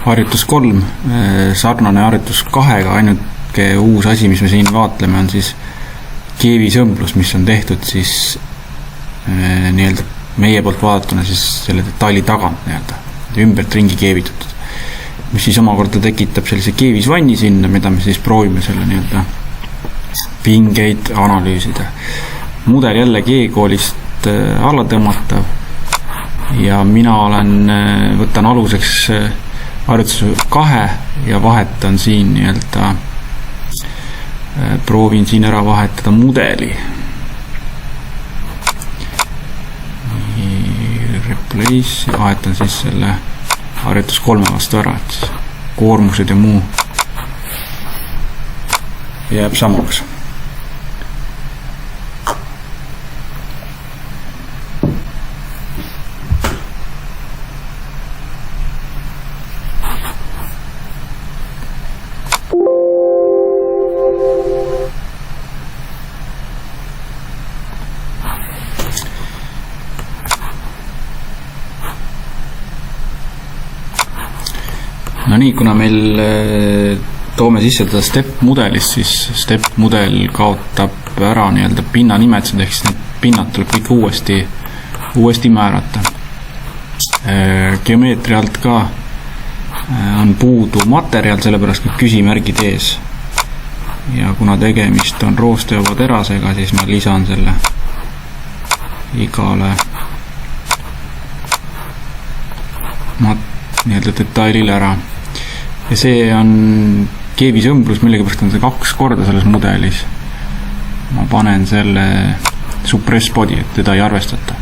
harjutus 3, sarnane harjutus 2-ga, ainuke uus asi, mis me siin vaatleme, on siis keevisõmblus, mis on tehtud siis nii-öelda meie poolt vaadatuna siis selle detaili tagant nii-öelda, ümbert ringi keevitatud, mis siis omakorda tekitab sellise keevisvanni sinna, mida me siis proovime selle nii-öelda pingeid analüüsida. Mudel jällegi e-koolist alla tõmmatav ja mina võtan aluseks harjutuse 2 ja vahetan siin nii-öelda, proovin siin ära vahetada mudeli. Replace ja vahetan siis selle harjutus 3 vastu ära, et siis koormused ja muu jääb samaks. No nii, kuna meil toome sisse seda step-mudelist, siis step-mudel kaotab ära nii-öelda pinna nimetused, ehk siis need pinnad tuleb kõik uuesti määrata. Geomeetria alt ka on puudu materjal, sellepärast kõik küsimärgid ees. Ja kuna tegemist on roostejõuva terasega, siis ma lisan selle igale nii-öelda detailile ära. Ja see on keevisõmblus, millegipärast on see 2 korda selles mudelis. Ma panen selle suppress body, et teda ei arvestata.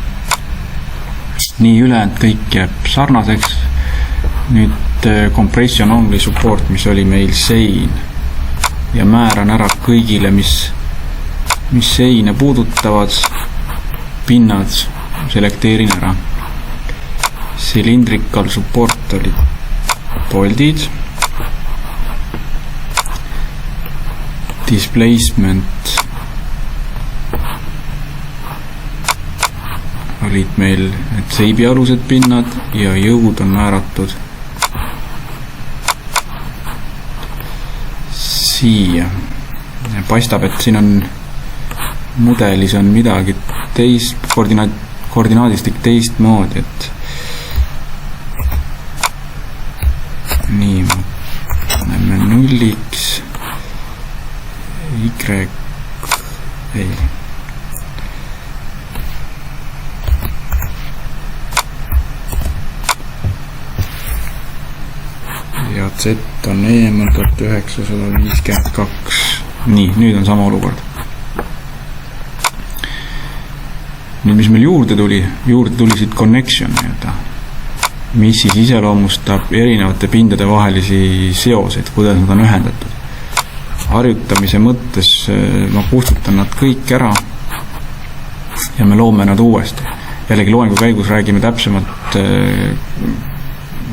Nii ülejäänud kõik jääb sarnaseks. Nüüd compression only support, mis oli meil sein. Ja määran ära kõigile, mis seine puudutavad pinnad, selekteerin ära. Cylindrical support oli boldid. Displacement olid meil need seibialused pinnad ja jõud on määratud siia. Paistab, et siin on mudelis on midagi teist, koordinaadistik teist moodi, et nii, näeme nulliks ei. Ja Z on eemal 1952. Nii, nüüd on sama olukord. Nüüd, mis meil juurde tuli siit connection, mis siis iseloomustab erinevate pindade vahelisi seoseid, kuidas nad on ühendatud. Harjutamise mõttes ma kustutan nad kõik ära ja me loome nad uuesti. Jällegi loengu käigus räägime täpsemalt,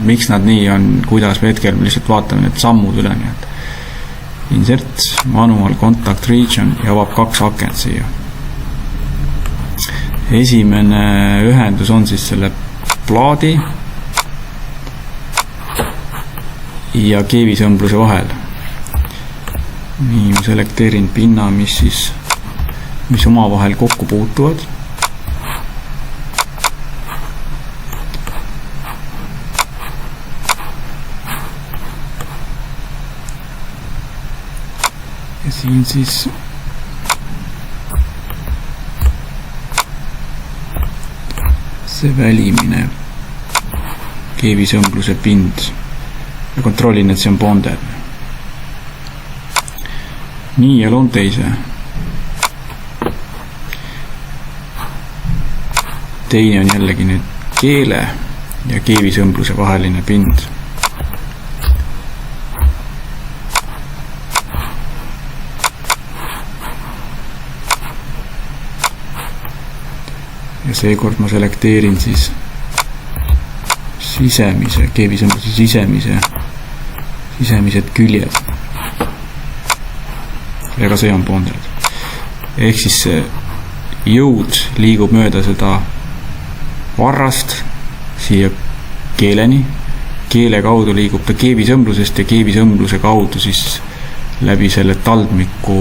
miks nad nii on, kuidas me hetkel lihtsalt vaatame need sammud üle. Insert, manual, contact region ja avab 2 akent siia. Esimene ühendus on siis selle plaadi ja keevisõmbluse vahel. Nii, ma selekteerin pinna, mis oma vahel kokku puutuvad. Ja siin siis see välimine keevisõmbluse pind ja kontrollin, et see on bonded. Nii, ja loon teise. Teine on jällegi nüüd keele ja keevisõmbluse vaheline pind. Ja seekord ma selekteerin siis keevisõmbluse sisemised küljed. Ja ka see on bonded. Ehk siis see jõud liigub mööda seda varrast siia keeleni keele kaudu liigub ta keevisõmblusest ja keevisõmbluse kaudu siis läbi selle taldmiku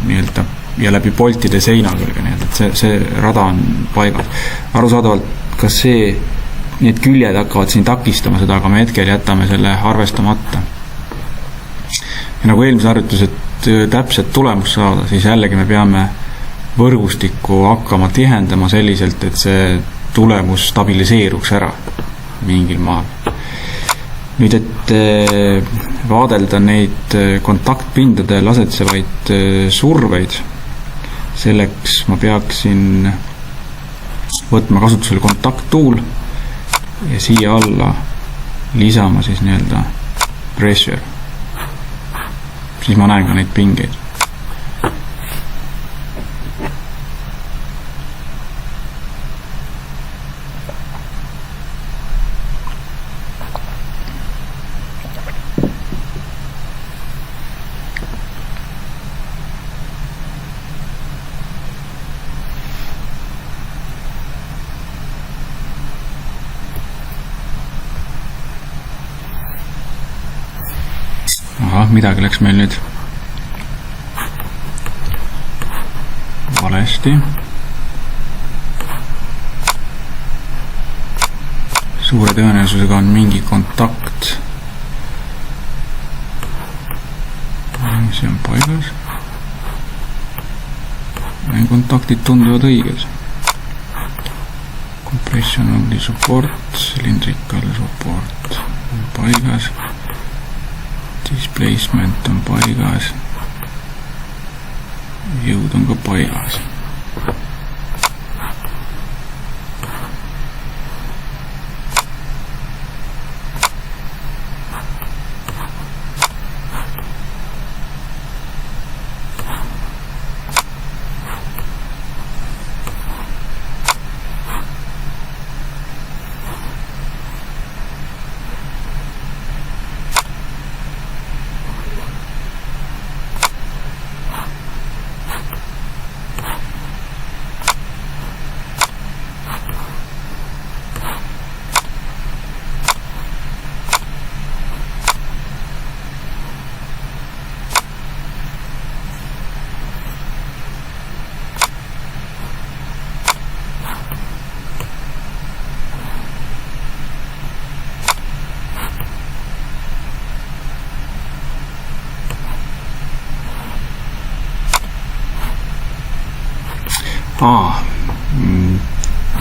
nii-öelda ja läbi poltide seina külge, nii et see rada on paigas. Arusaadavalt, kas need küljed hakkavad siin takistama seda, aga me hetkel jätame selle arvestamata. Ja nagu eelmise harjutus, et täpset tulemust saada, siis jällegi me peame võrgustikku hakkama tihendama selliselt, et see tulemus stabiliseeruks ära mingil maal. Nüüd, et vaadelda neid kontaktpindadel asetsevaid surveid, selleks ma peaksin võtma kasutusele kontakttuul ja siia alla lisama siis nii-öelda pressure. Siis ma näen ka neid pingeid. Midagi läks meil nüüd valesti. Suure tõenäosusega on mingi kontakt. See on paigas. Kontaktid tunduvad õiged. Compression only support, cylindrical support on paigas. Displacement on paigas. Jõud on ka paigas.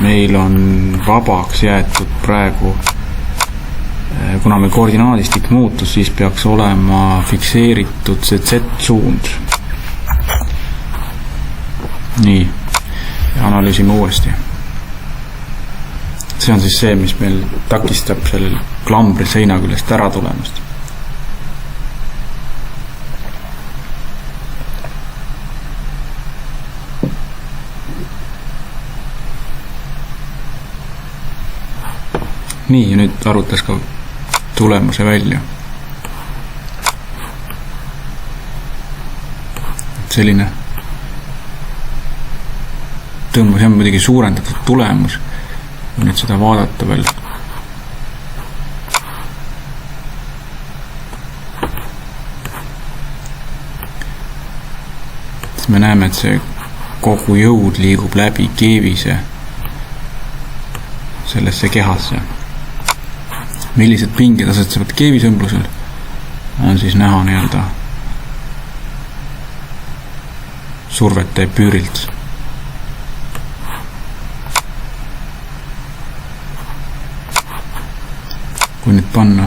Meil on vabaks jäetud praegu, kuna meil koordinaadistik muutus, siis peaks olema fikseeritud see Z-suund. Nii, analüüsime uuesti. See on siis see, mis meil takistab sellel klambri seina küljest ära tulemast. Nii, ja nüüd arvutas ka tulemuse välja. Selline tõmbus on muidugi suurendatud tulemus. Nüüd seda vaadata veel. Siis me näeme, et see kogu jõud liigub läbi keevise sellesse kehasse. Millised pinged asetsevad keevisõmblusel on siis näha nii-öelda survete püürilt. Kui nüüd panna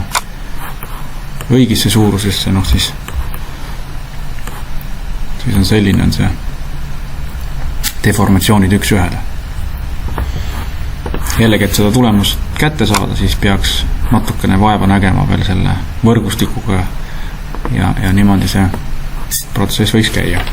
õigisse suurusesse, siis on selline on see deformatsioonid üks ühele. Jällegi, et seda tulemust kätte saada, siis peaks natukene vaeva nägema veel selle võrgustikuga ja niimoodi see protsess võiks käia.